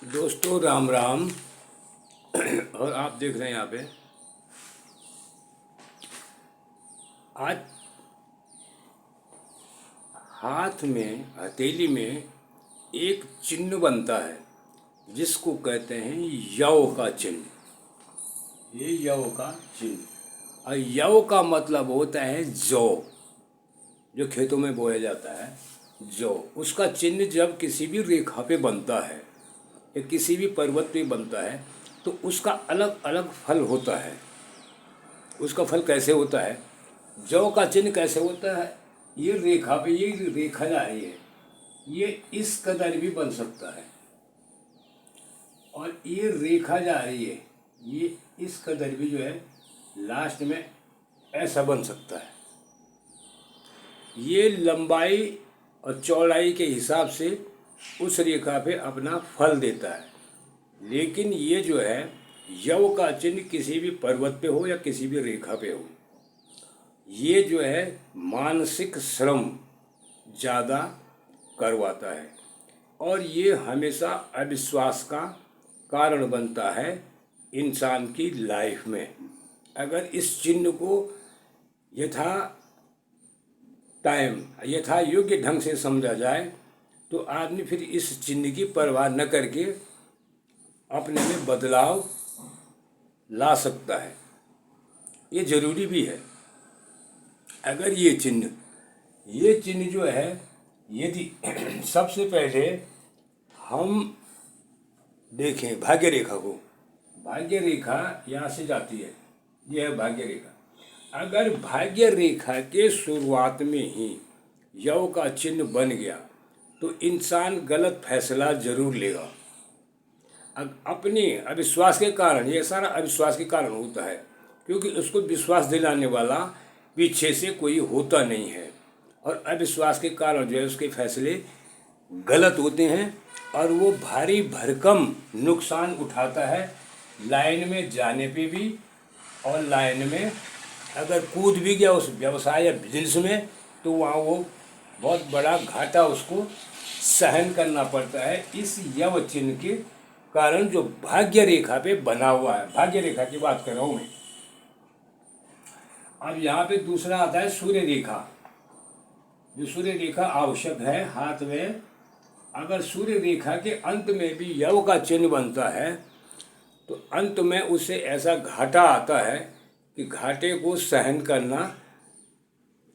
दोस्तों राम राम। और आप देख रहे हैं यहाँ पे आज हाथ में हथेली में एक चिन्ह बनता है जिसको कहते हैं यव का चिन्ह। ये यव का चिन्ह और यव का मतलब होता है जौ, जो खेतों में बोया जाता है जौ। उसका चिन्ह जब किसी भी रेखा पे बनता है या किसी भी पर्वत पे बनता है तो उसका अलग अलग फल होता है। उसका फल कैसे होता है, जौ का चिन्ह कैसे होता है, ये रेखा पे ये रेखा जा रही है, ये इस कदर भी बन सकता है और ये रेखा जा रही है, ये इस कदर भी जो है लास्ट में ऐसा बन सकता है। ये लंबाई और चौड़ाई के हिसाब से उस रेखा पे अपना फल देता है। लेकिन ये जो है यव का चिन्ह किसी भी पर्वत पे हो या किसी भी रेखा पे हो, ये जो है मानसिक श्रम ज़्यादा करवाता है और ये हमेशा अविश्वास का कारण बनता है इंसान की लाइफ में। अगर इस चिन्ह को यथा यथा योग्य ढंग से समझा जाए तो आदमी फिर इस चिन्ह की परवाह न करके अपने में बदलाव ला सकता है। ये जरूरी भी है। अगर ये चिन्ह जो है, यदि सबसे पहले हम देखें भाग्य रेखा को, भाग्य रेखा यहाँ से जाती है, यह है भाग्य रेखा। अगर भाग्य रेखा के शुरुआत में ही यव का चिन्ह बन गया तो इंसान गलत फैसला जरूर लेगा। अपने अविश्वास के कारण, ये सारा अविश्वास के कारण होता है, क्योंकि उसको विश्वास दिलाने वाला पीछे से कोई होता नहीं है और अविश्वास के कारण जो है उसके फैसले गलत होते हैं और वो भारी भरकम नुकसान उठाता है लाइन में जाने पे भी। और लाइन में अगर कूद भी गया उस व्यवसाय या बिजनेस में तो वहाँ वो बहुत बड़ा घाटा उसको सहन करना पड़ता है इस यव चिन्ह के कारण जो भाग्य रेखा पे बना हुआ है। भाग्य रेखा की बात कर रहा हूँ मैं। अब यहाँ पे दूसरा आता है सूर्य रेखा। जो सूर्य रेखा आवश्यक है हाथ में, अगर सूर्य रेखा के अंत में भी यव का चिन्ह बनता है तो अंत में उसे ऐसा घाटा आता है कि घाटे को सहन करना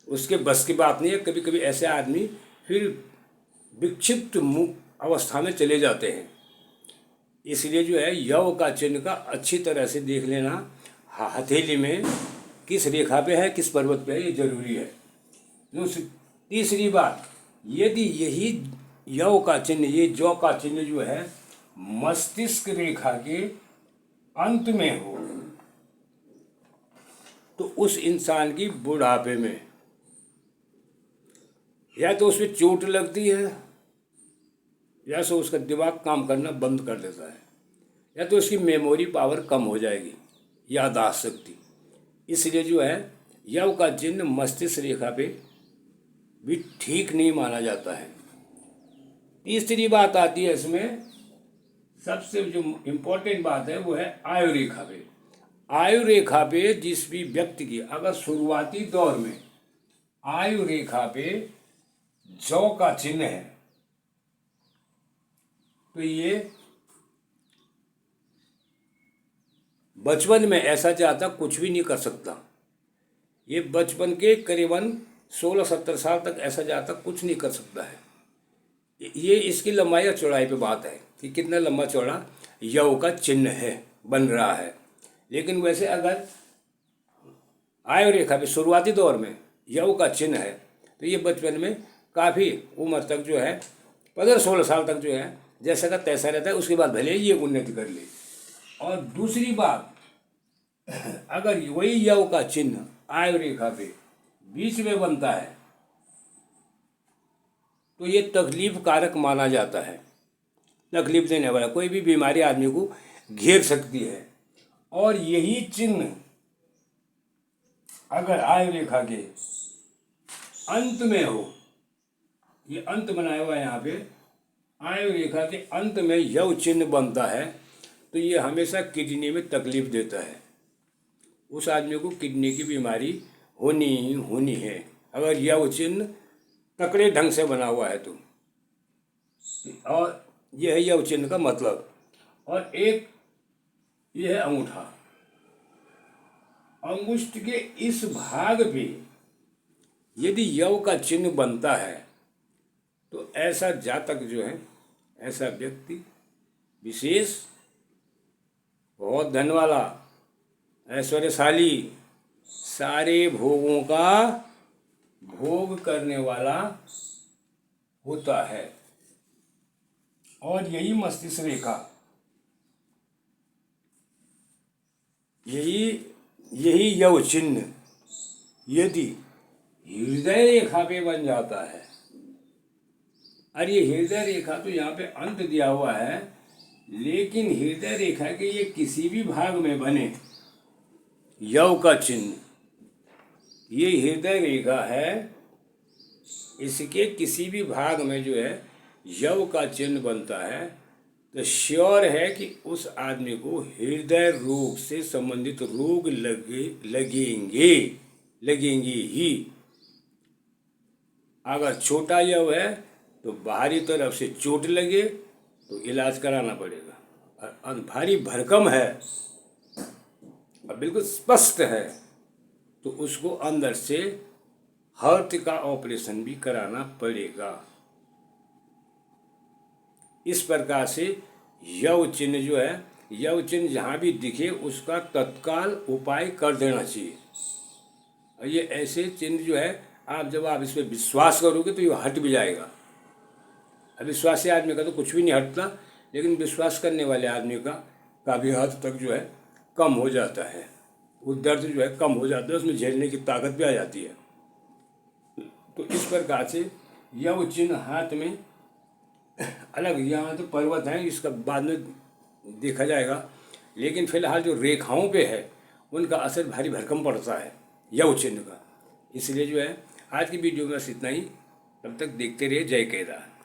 उसके बस की बात नहीं है। कभी कभी ऐसे आदमी फिर विक्षिप्त अवस्था में चले जाते हैं। इसलिए जो है यव का चिन्ह का अच्छी तरह से देख लेना हथेली में किस रेखा पे है, किस पर्वत पे है, ये जरूरी है। तीसरी बात, यदि यही यव का चिन्ह, ये जौ का चिन्ह जो है मस्तिष्क रेखा के अंत में हो तो उस इंसान की बुढ़ापे में या तो उसमें चोट लगती है या तो उसका दिमाग काम करना बंद कर देता है या तो उसकी मेमोरी पावर कम हो जाएगी, याददाश्त शक्ति। इसलिए जो है यव का चिन्ह मस्तिष्क रेखा पे भी ठीक नहीं माना जाता है। तीसरी बात आती है इसमें, सबसे जो इम्पोर्टेंट बात है वो है आयु रेखा पे। आयु रेखा पे जिस भी व्यक्ति की अगर शुरुआती दौर में आयु रेखा पे जौ का चिन्ह है तो ये बचपन में ऐसा चाहता कुछ भी नहीं कर सकता। ये बचपन के करीबन 16-17 साल तक ऐसा जाता कुछ नहीं कर सकता है। ये इसकी लंबाई और चौड़ाई पे बात है कि कितना लंबा चौड़ा यव का चिन्ह है, बन रहा है। लेकिन वैसे अगर आयु रेखा पे शुरुआती दौर में यव का चिन्ह है तो ये बचपन में काफ़ी उम्र तक जो है 15-16 साल तक जो है जैसा का तैसा रहता है, उसके बाद भले ये उन्नति कर ले। और दूसरी बात, अगर वही यव का चिन्ह आयु रेखा पे बीच में बनता है तो ये तकलीफ कारक माना जाता है। तकलीफ देने वाला, कोई भी बीमारी आदमी को घेर सकती है। और यही चिन्ह अगर आयु रेखा के अंत में हो, ये अंत बनाया हुआ है यहाँ पे, आयु रेखा के अंत में यव चिन्ह बनता है तो ये हमेशा किडनी में तकलीफ देता है। उस आदमी को किडनी की बीमारी होनी ही होनी है अगर यव चिन्ह तकड़े ढंग से बना हुआ है तो। और यह है यव चिन्ह का मतलब। और एक यह है अंगूठा। अंगुष्ठ के इस भाग पे यदि यव का चिन्ह बनता है तो ऐसा जातक जो है, ऐसा व्यक्ति विशेष बहुत धन वाला, ऐश्वर्यशाली, सारे भोगों का भोग करने वाला होता है। और यही मस्तिष्क रेखा, यही यव चिन्ह यदि हृदय रेखा पे बन जाता है, और ये हृदय रेखा तो यहाँ पे अंत दिया हुआ है, लेकिन हृदय रेखा के ये किसी भी भाग में बने यव का चिन्ह, ये हृदय रेखा है, इसके किसी भी भाग में जो है यव का चिन्ह बनता है तो श्योर है कि उस आदमी को हृदय रोग से संबंधित रोग लगेंगे ही। अगर छोटा यव है तो बाहरी तरफ से चोट लगे तो इलाज कराना पड़ेगा, और भारी भरकम है और बिल्कुल स्पष्ट है तो उसको अंदर से हार्ट का ऑपरेशन भी कराना पड़ेगा। इस प्रकार से यव चिन्ह जो है, यव चिन्ह जहाँ भी दिखे उसका तत्काल उपाय कर देना चाहिए। और ये ऐसे चिन्ह जो है जब आप इस पर विश्वास करोगे तो ये हट भी जाएगा। अविश्वासी आदमी का तो कुछ भी नहीं हटता, लेकिन विश्वास करने वाले आदमी का काफ़ी हद तक जो है कम हो जाता है, वो दर्द जो है कम हो जाता है, उसमें झेलने की ताकत भी आ जाती है। तो इस प्रकार से यव चिन्ह हाथ में अलग, यहाँ तो पर्वत हैं, इसका बाद में देखा जाएगा, लेकिन फिलहाल जो रेखाओं पे है उनका असर भारी भरकम पड़ता है यव चिन्ह का। इसलिए जो है आज की वीडियो में बस इतना ही। तब तक देखते रहिए। जय केदार।